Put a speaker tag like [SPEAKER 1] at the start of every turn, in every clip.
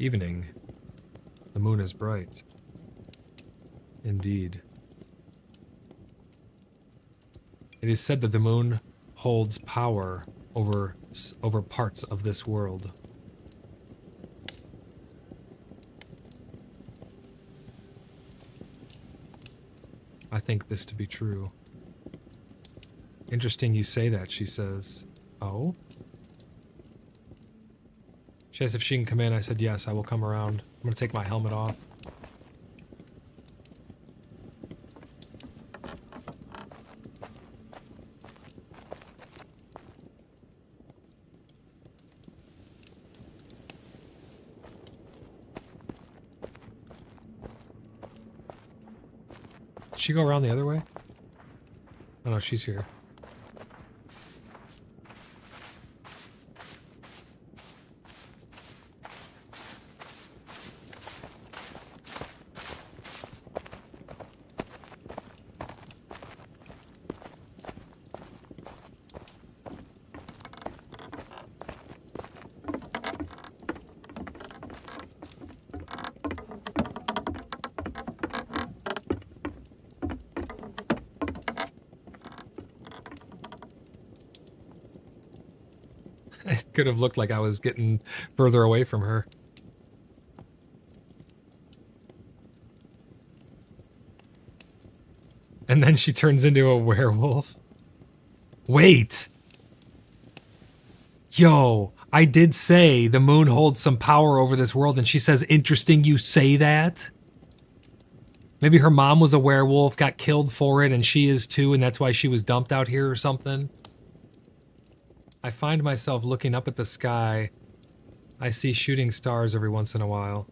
[SPEAKER 1] Evening. The moon is bright. Indeed. It is said that the moon holds power over parts of this world. I think this to be true. Interesting you say that, she says. Oh? She asked if she can come in. I said yes, I will come around. I'm gonna take my helmet off. Did she go around the other way? Oh no, she's here. It could have looked like I was getting further away from her. And then she turns into a werewolf. Wait! Yo, I did say the moon holds some power over this world, and she says, interesting you say that? Maybe her mom was a werewolf, got killed for it, and she is too, and that's why she was dumped out here or something. I find myself looking up at the sky. I see shooting stars every once in a while.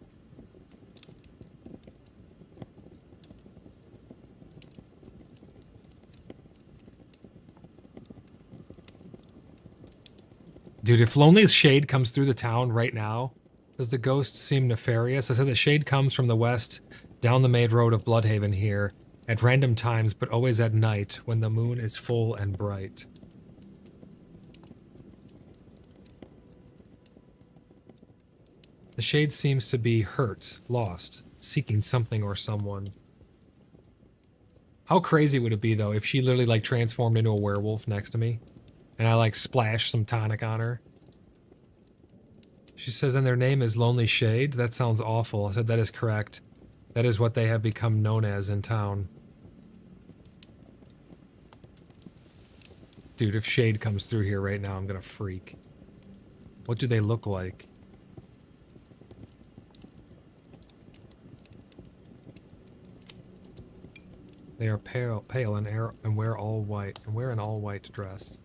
[SPEAKER 1] Dude, if Lonely Shade comes through the town right now, does the ghost seem nefarious? I said the shade comes from the west, down the main road of Bloodhaven here, at random times, but always at night, when the moon is full and bright. The shade seems to be hurt, lost, seeking something or someone. How crazy would it be, though, if she literally, like, transformed into a werewolf next to me? And I, like, splashed some tonic on her? She says, and their name is Lonely Shade? That sounds awful. I said, that is correct. That is what they have become known as in town. Dude, if Shade comes through here right now, I'm gonna freak. What do they look like? They are pale and wear all white, and wear an all-white dress.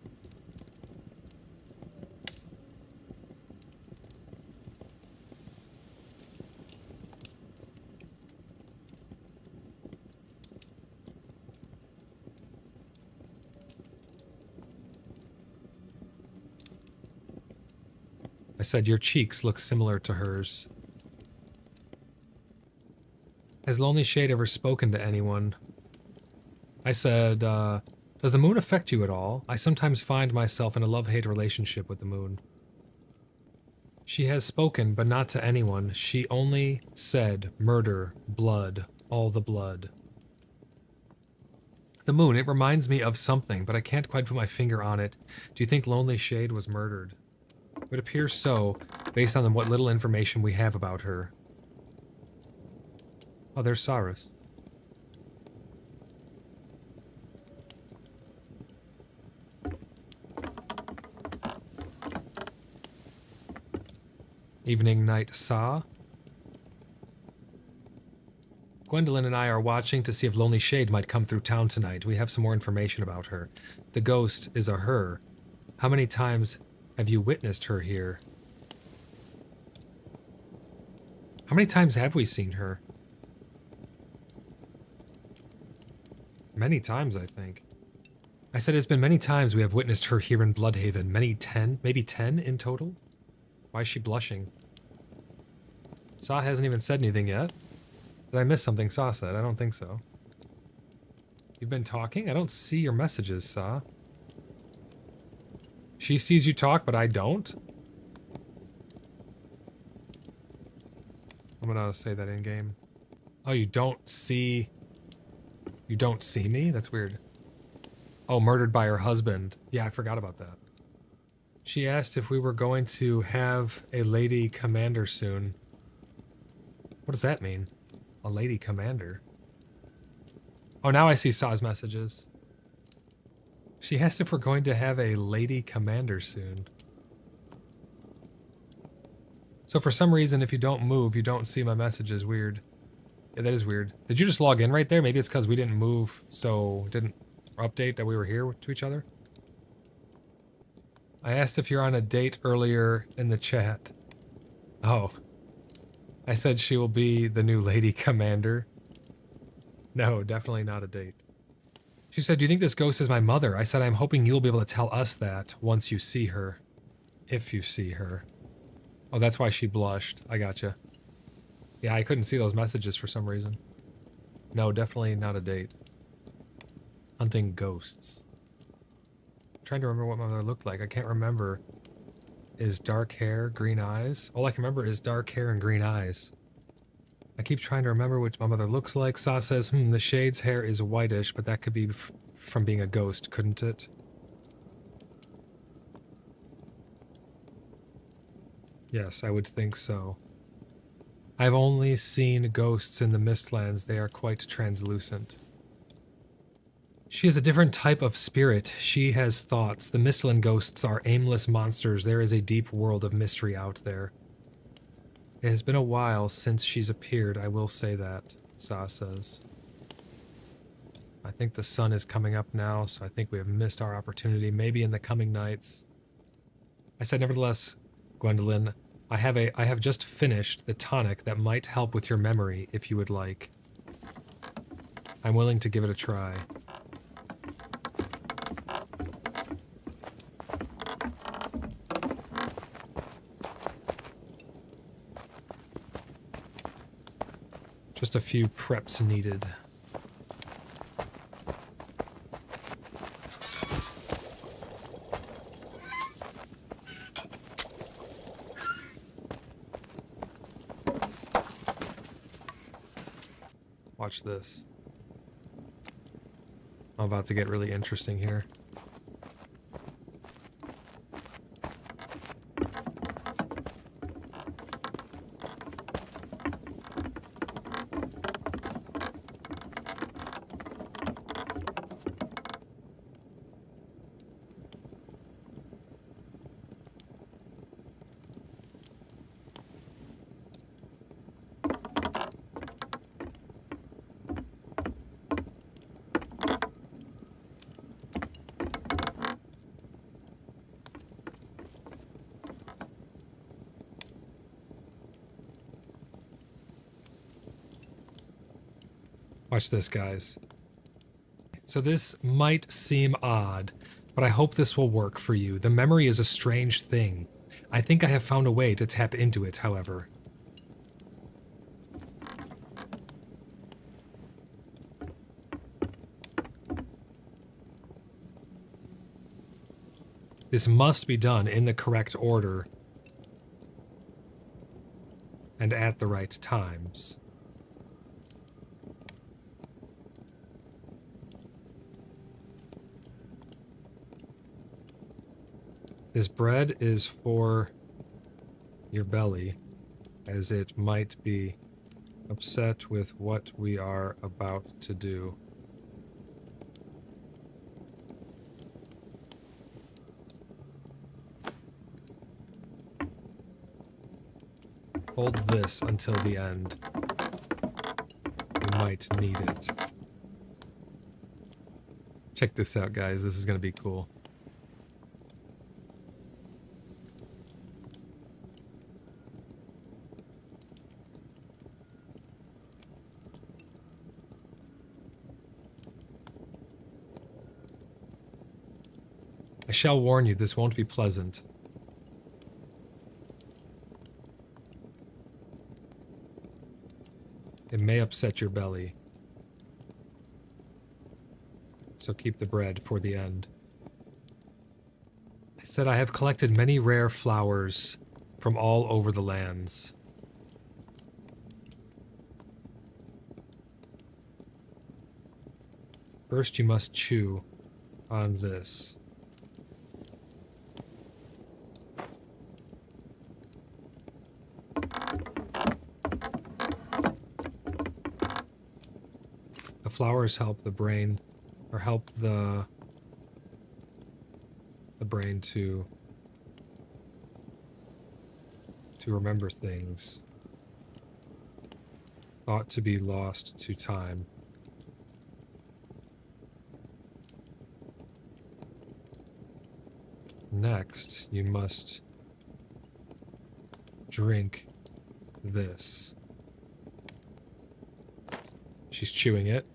[SPEAKER 1] I said, your cheeks look similar to hers. Has Lonely Shade ever spoken to anyone? I said, does the moon affect you at all? I sometimes find myself in a love-hate relationship with the moon. She has spoken, but not to anyone. She only said, murder, blood, all the blood. The moon, it reminds me of something, but I can't quite put my finger on it. Do you think Lonely Shade was murdered? It appears so, based on what little information we have about her. Oh, there's Cyrus. Evening, night, Sa. Gwendolyn and I are watching to see if Lonely Shade might come through town tonight. We have some more information about her. The ghost is a her. How many times have you witnessed her here? How many times have we seen her? Many times, I think. I said it's been many times we have witnessed her here in Bloodhaven. Many 10? Maybe 10 in total? Why is she blushing? Sa hasn't even said anything yet. Did I miss something Sa said? I don't think so. You've been talking? I don't see your messages, Sa. She sees you talk, but I don't? I'm gonna say that in game. Oh, you don't see me? That's weird. Oh, murdered by her husband. Yeah, I forgot about that. She asked if we were going to have a lady commander soon. What does that mean? A lady commander? Oh, now I see Saw's messages. She asked if we're going to have a lady commander soon. So for some reason, if you don't move, you don't see my messages. Weird. Yeah, that is weird. Did you just log in right there? Maybe it's because we didn't move, so didn't update that we were here to each other. I asked if you're on a date earlier in the chat. Oh. I said she will be the new lady commander. No, definitely not a date. She said, do you think this ghost is my mother? I said, I'm hoping you'll be able to tell us that once you see her. If you see her. Oh, that's why she blushed. I gotcha. Yeah, I couldn't see those messages for some reason. No, definitely not a date. Hunting ghosts. I'm trying to remember what my mother looked like. I can't remember. Is dark hair, green eyes? All I can remember is dark hair and green eyes. I keep trying to remember what my mother looks like. Saw says, the shade's hair is whitish, but that could be from being a ghost, couldn't it? Yes, I would think so. I've only seen ghosts in the Mistlands. They are quite translucent. She is a different type of spirit. She has thoughts. The Mistland ghosts are aimless monsters. There is a deep world of mystery out there. It has been a while since she's appeared, I will say that, Sa says. I think the sun is coming up now, so I think we have missed our opportunity, maybe in the coming nights. I said, nevertheless, Gwendolyn, I have just finished the tonic that might help with your memory, if you would like. I'm willing to give it a try. Just a few preps needed. Watch this. I'm about to get really interesting here. Watch this, guys. So this might seem odd, but I hope this will work for you. The memory is a strange thing. I think I have found a way to tap into it, however. This must be done in the correct order and at the right times. This bread is for your belly, as it might be upset with what we are about to do. Hold this until the end. You might need it. Check this out, guys. This is going to be cool. I shall warn you, this won't be pleasant. It may upset your belly. So keep the bread for the end. I said I have collected many rare flowers from all over the lands. First, you must chew on this. The flowers help the brain, or help the brain to remember things thought to be lost to time. Next, you must drink this. She's chewing it.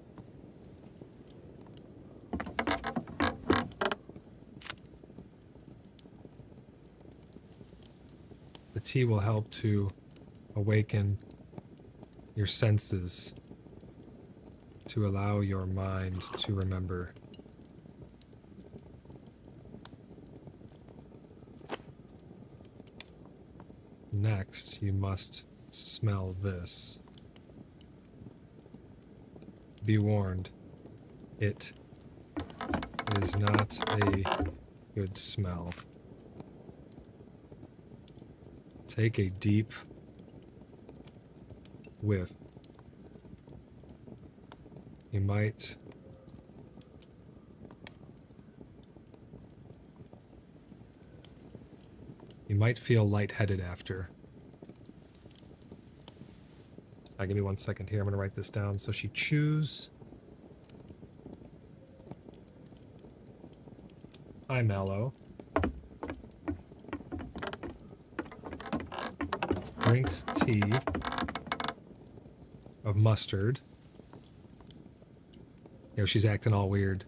[SPEAKER 1] The tea will help to awaken your senses, to allow your mind to remember. Next, you must smell this. Be warned, it is not a good smell. Take a deep whiff. You might feel lightheaded after. Give me 1 second here. I'm going to write this down. So she chews. Hi, Mallow. Drinks tea of mustard. Yo, she's acting all weird.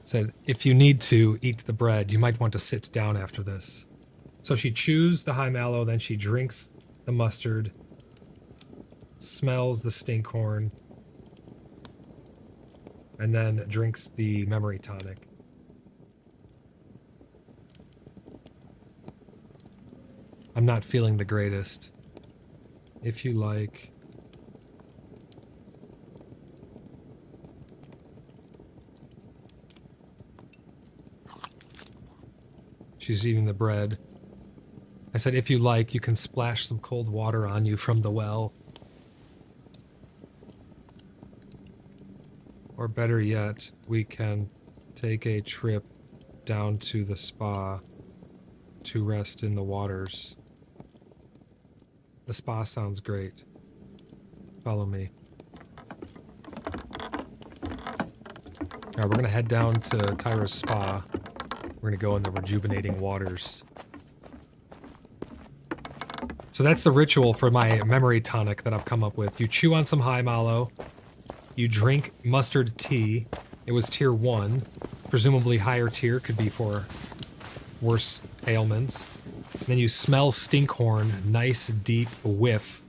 [SPEAKER 1] Said, if you need to eat the bread, you might want to sit down after this. So she chews the high mallow, then she drinks the mustard, smells the stinkhorn, and then drinks the memory tonic. I'm not feeling the greatest. If you like... She's eating the bread. I said, if you like, you can splash some cold water on you from the well. Or better yet, we can take a trip down to the spa to rest in the waters. The spa sounds great. Follow me. Alright, we're gonna head down to Tyra's spa. We're gonna go in the rejuvenating waters. So that's the ritual for my memory tonic that I've come up with. You chew on some high mallow. You drink mustard tea. It was tier 1. Presumably higher tier could be for worse ailments. And then you smell stinkhorn, nice deep whiff.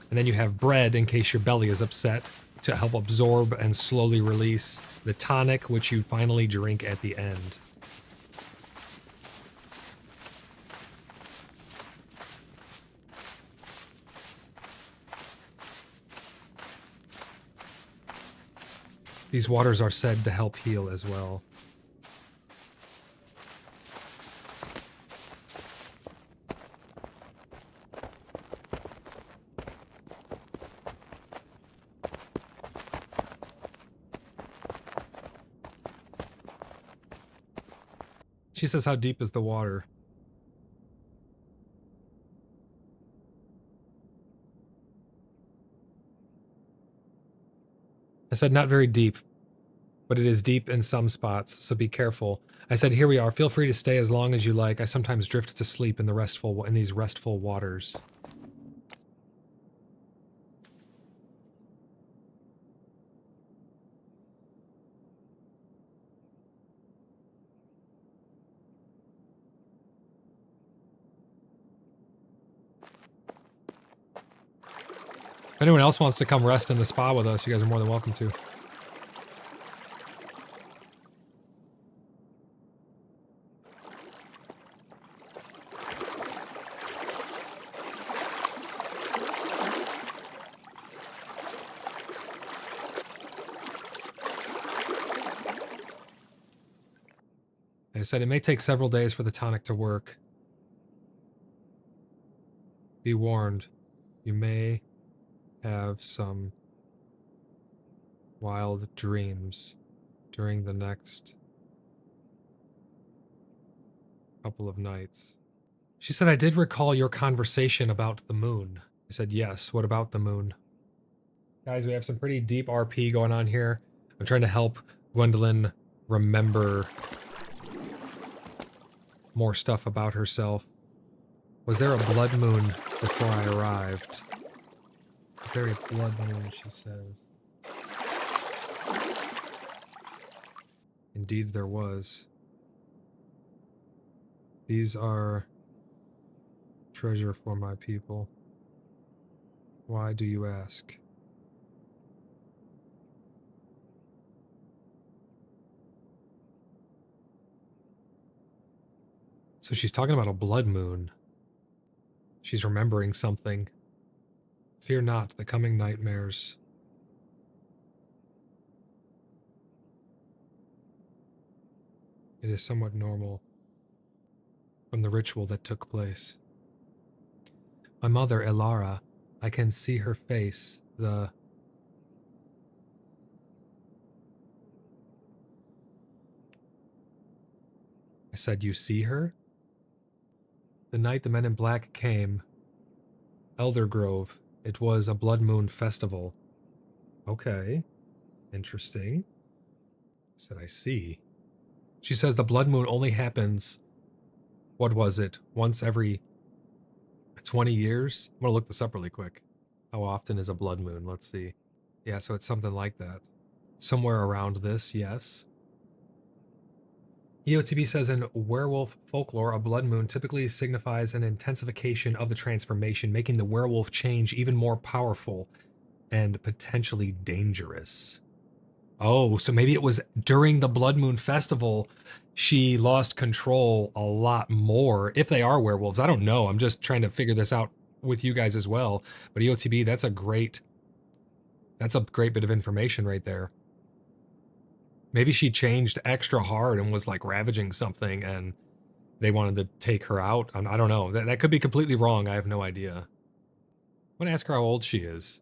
[SPEAKER 1] And then you have bread in case your belly is upset to help absorb and slowly release the tonic, which you finally drink at the end. These waters are said to help heal as well. She says, how deep is the water? I said, not very deep, but it is deep in some spots, so be careful. I said, here we are. Feel free to stay as long as you like. I sometimes drift to sleep in these restful waters. anyone else wants to come rest in the spa with us, you guys are more than welcome to. I said it may take several days for the tonic to work. Be warned, you may have some wild dreams during the next couple of nights. She said, I did recall your conversation about the moon. I said, yes, what about the moon? Guys, we have some pretty deep RP going on here. I'm trying to help Gwendolyn remember more stuff about herself. Was there a blood moon before I arrived? Was there a blood moon, she says. Indeed there was. These are treasure for my people. Why do you ask? So she's talking about a blood moon. She's remembering something. Fear not the coming nightmares. It is somewhat normal from the ritual that took place. My mother, Elara, I can see her face, I said, you see her? The night the men in black came, Elder Grove, it was a blood moon festival. Okay, interesting. I said, I see. She says the blood moon only happens, what was it, once every 20 years? I'm gonna look this up really quick. How often is a blood moon? Let's see. Yeah, so it's something like that. Somewhere around this, yes. EOTB says in werewolf folklore, a blood moon typically signifies an intensification of the transformation, making the werewolf change even more powerful and potentially dangerous. Oh, so maybe it was during the Blood Moon Festival she lost control a lot more, if they are werewolves. I don't know. I'm just trying to figure this out with you guys as well. But EOTB, that's a great bit of information right there. Maybe she changed extra hard and was like ravaging something and they wanted to take her out. I don't know. That could be completely wrong. I have no idea. I'm going to ask her how old she is.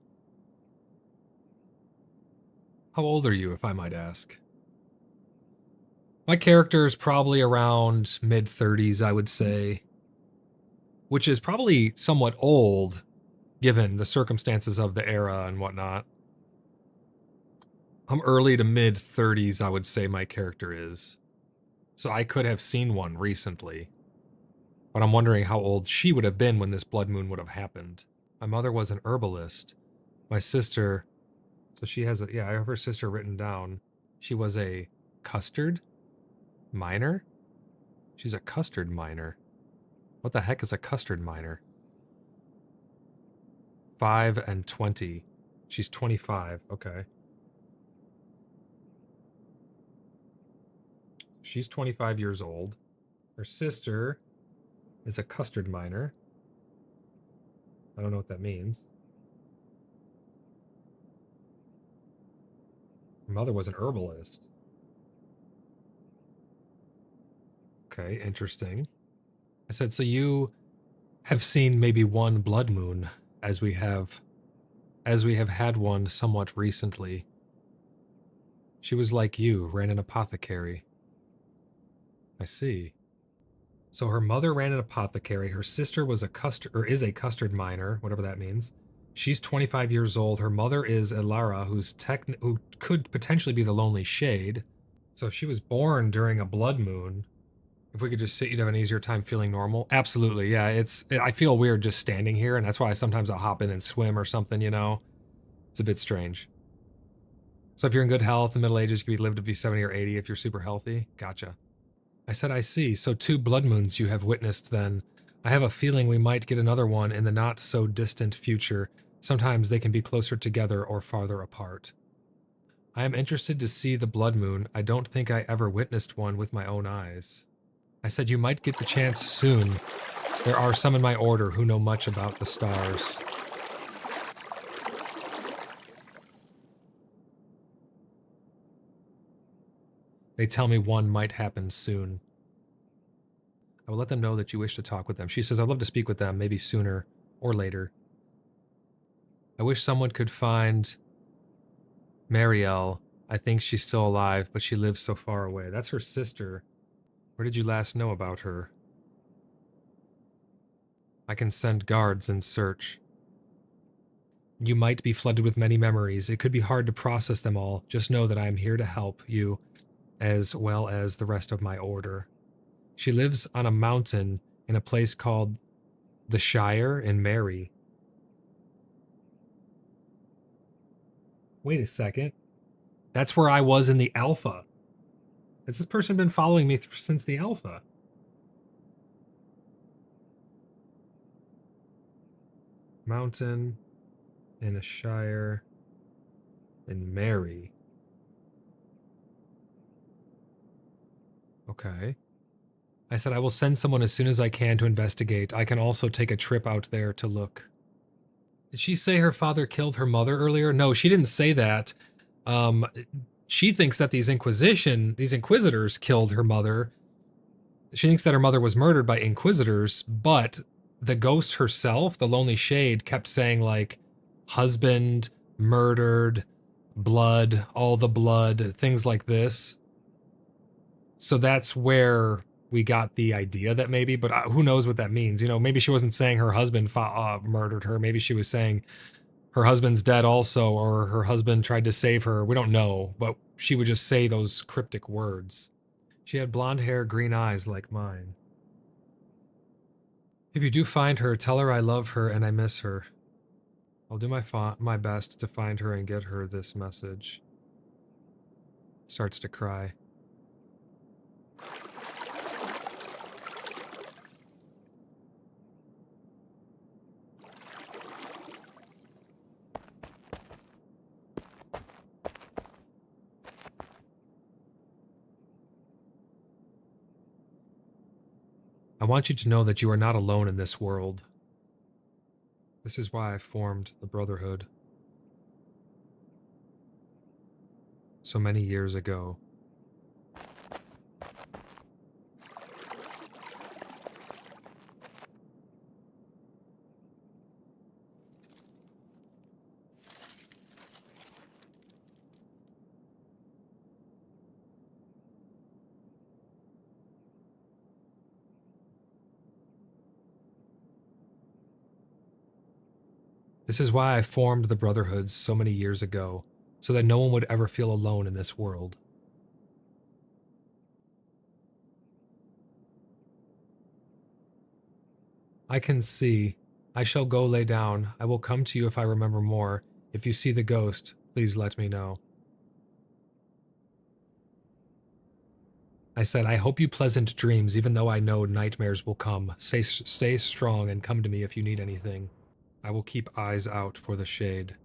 [SPEAKER 1] How old are you, if I might ask? My character is probably around mid-30s, I would say. Which is probably somewhat old, given the circumstances of the era and whatnot. I'm early to mid-30s, I would say my character is. So I could have seen one recently. But I'm wondering how old she would have been when this blood moon would have happened. My mother was an herbalist. My sister... So she has I have her sister written down. She was a custard miner? She's a custard miner. What the heck is a custard miner? 5 and 20. She's 25. Okay. She's 25 years old. Her sister is a custard miner. I don't know what that means. Her mother was an herbalist. Okay, interesting. I said, so you have seen maybe one blood moon, as we have had one somewhat recently. She was like you, ran an apothecary. I see. So her mother ran an apothecary, her sister was is a custard miner, whatever that means. She's 25 years old. Her mother is Elara, who could potentially be the Lonely Shade. So if she was born during a blood moon, if we could just sit, you'd have an easier time feeling normal. Absolutely, yeah. I feel weird just standing here, and that's why sometimes I'll hop in and swim or something, you know? It's a bit strange. So if you're in good health, in the Middle Ages, you could live to be 70 or 80 if you're super healthy. Gotcha. I said, I see. So 2 blood moons you have witnessed then. I have a feeling we might get another one in the not-so-distant future. Sometimes they can be closer together or farther apart. I am interested to see the blood moon. I don't think I ever witnessed one with my own eyes. I said you might get the chance soon. There are some in my order who know much about the stars. They tell me one might happen soon. I will let them know that you wish to talk with them. She says, I'd love to speak with them, maybe sooner or later. I wish someone could find Marielle. I think she's still alive, but she lives so far away. That's her sister. Where did you last know about her? I can send guards in search. You might be flooded with many memories. It could be hard to process them all. Just know that I am here to help you, as well as the rest of my order. She lives on a mountain in a place called the Shire in Mary. Wait a second. That's where I was in the alpha. Has this person been following me since the alpha? Mountain in a Shire in Mary. Okay. I said I will send someone as soon as I can to investigate. I can also take a trip out there to look. Did she say her father killed her mother earlier? No, she didn't say that. She thinks that these inquisitors killed her mother. She thinks that her mother was murdered by inquisitors, but the ghost herself, the Lonely Shade, kept saying, like, husband, murdered, blood, all the blood, things like this. So that's where we got the idea that maybe, but who knows what that means? You know, maybe she wasn't saying her husband murdered her. Maybe she was saying her husband's dead also, or her husband tried to save her. We don't know, but she would just say those cryptic words. She had blonde hair, green eyes like mine. If you do find her, tell her I love her and I miss her. I'll do my best to find her and get her this message. Starts to cry. I want you to know that you are not alone in this world. This is why I formed the Brotherhood so many years ago. This is why I formed the Brotherhoods so many years ago, so that no one would ever feel alone in this world. I can see. I shall go lay down. I will come to you if I remember more. If you see the ghost, please let me know. I said, I hope you pleasant dreams, even though I know nightmares will come. Stay strong and come to me if you need anything. I will keep eyes out for the shade.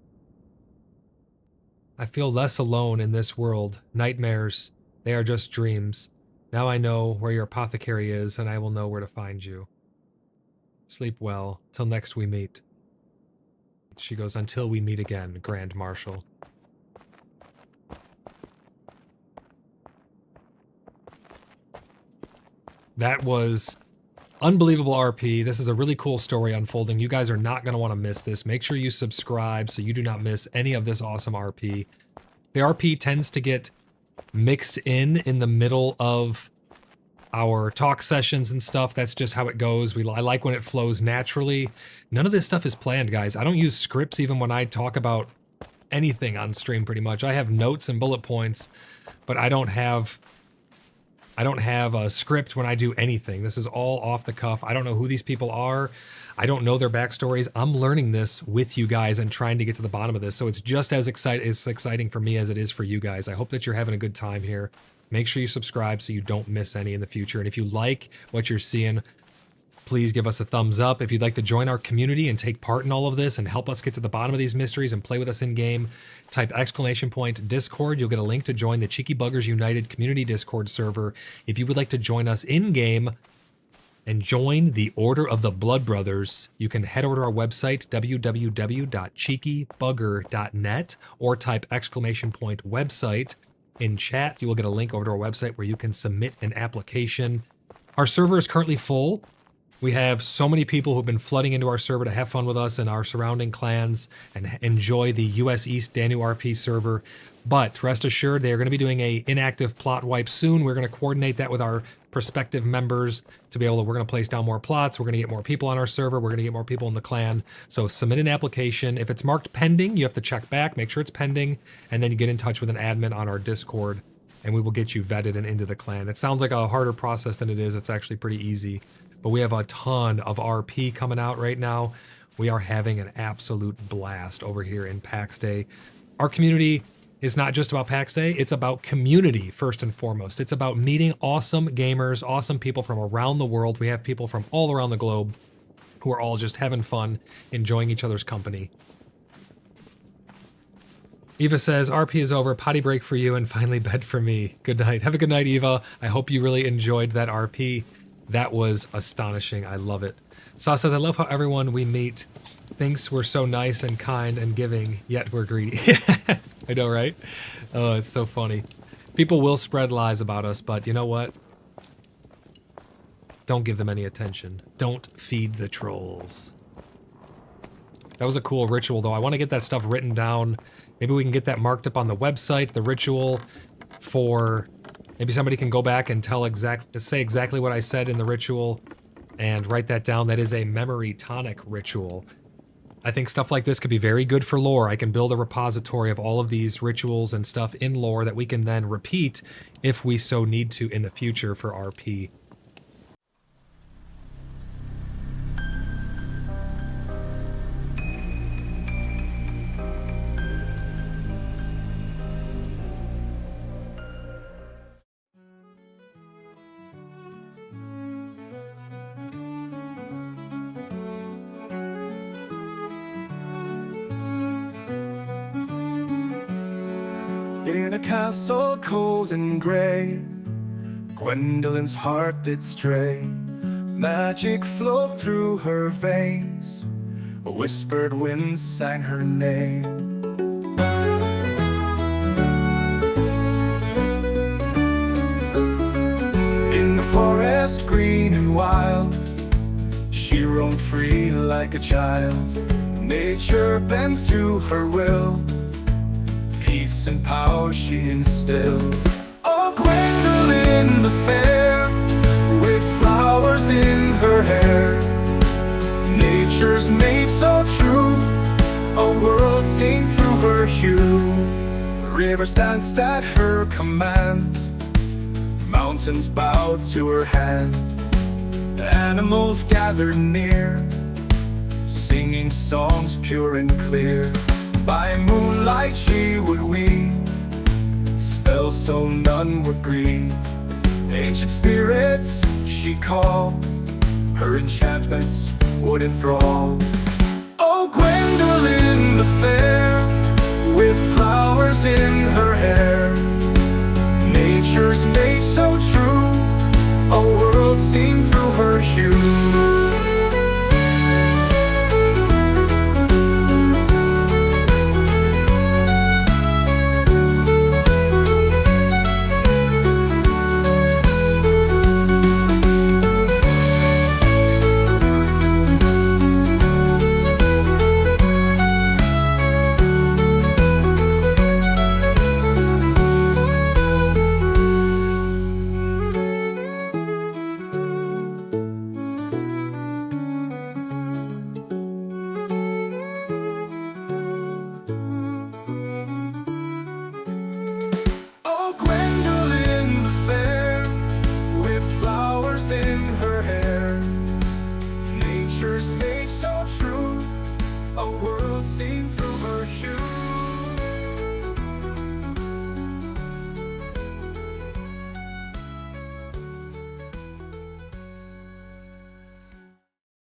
[SPEAKER 1] I feel less alone in this world. Nightmares, they are just dreams. Now I know where your apothecary is, and I will know where to find you. Sleep well, till next we meet. She goes, until we meet again, Grand Marshal. That was unbelievable RP. This is a really cool story unfolding. You guys are not going to want to miss this. Make sure you subscribe so you do not miss any of this awesome RP. The RP tends to get mixed in the middle of our talk sessions and stuff. That's just how it goes. I like when it flows naturally. None of this stuff is planned, guys. I don't use scripts even when I talk about anything on stream pretty much. I have notes and bullet points, but I don't have a script when I do anything. This is all off the cuff. I don't know who these people are. I don't know their backstories. I'm learning this with you guys and trying to get to the bottom of this. So it's just as exciting for me as it is for you guys. I hope that you're having a good time here. Make sure you subscribe so you don't miss any in the future. And if you like what you're seeing, please give us a thumbs up. If you'd like to join our community and take part in all of this and help us get to the bottom of these mysteries and play with us in game, type !Discord. You'll get a link to join the Cheeky Buggers United community Discord server. If you would like to join us in game and join the Order of the BloodBrothers, you can head over to our website, www.cheekybugger.net, or type !website in chat. You will get a link over to our website where you can submit an application. Our server is currently full. We have so many people who've been flooding into our server to have fun with us and our surrounding clans and enjoy the US East Danu RP server. But rest assured, they are going to be doing a inactive plot wipe soon. We're going to coordinate that with our prospective members to be able to, we're going to place down more plots. We're going to get more people on our server. We're going to get more people in the clan. So submit an application. If it's marked pending, you have to check back, make sure it's pending, and then you get in touch with an admin on our Discord, and we will get you vetted and into the clan. It sounds like a harder process than it is. It's actually pretty easy. But we have a ton of RP coming out right now. We are having an absolute blast over here in Pax Dei. Our community is not just about Pax Dei, it's about community first and foremost. It's about meeting awesome gamers, awesome people from around the world. We have people from all around the globe who are all just having fun, enjoying each other's company. Eva says, RP is over, potty break for you, and finally bed for me. Good night. Have a good night, Eva. I hope you really enjoyed that RP. That was astonishing. I love it. Saw says, I love how everyone we meet thinks we're so nice and kind and giving, yet we're greedy. I know, right? Oh, it's so funny. People will spread lies about us, but you know what? Don't give them any attention. Don't feed the trolls. That was a cool ritual, though. I want to get that stuff written down. Maybe we can get that marked up on the website, the ritual for... Maybe somebody can go back and say exactly what I said in the ritual and write that down. That is a memory tonic ritual. I think stuff like this could be very good for lore. I can build a repository of all of these rituals and stuff in lore that we can then repeat if we so need to in the future for RP.
[SPEAKER 2] In a castle cold and grey, Gwendolyn's heart did stray. Magic flowed through her veins, a whispered wind sang her name. In the forest green and wild, she roamed free like a child. Nature bent to her will, peace and power she instilled. Oh, Gwendolyn the fair, with flowers in her hair, nature's made so true, a world seen through her hue. Rivers danced at her command, mountains bowed to her hand. Animals gathered near, singing songs pure and clear. By moonlight she would weave spells so none would grieve. Ancient spirits she called, her enchantments would enthrall. Oh, Gwendolyn the fair, with flowers in her hair,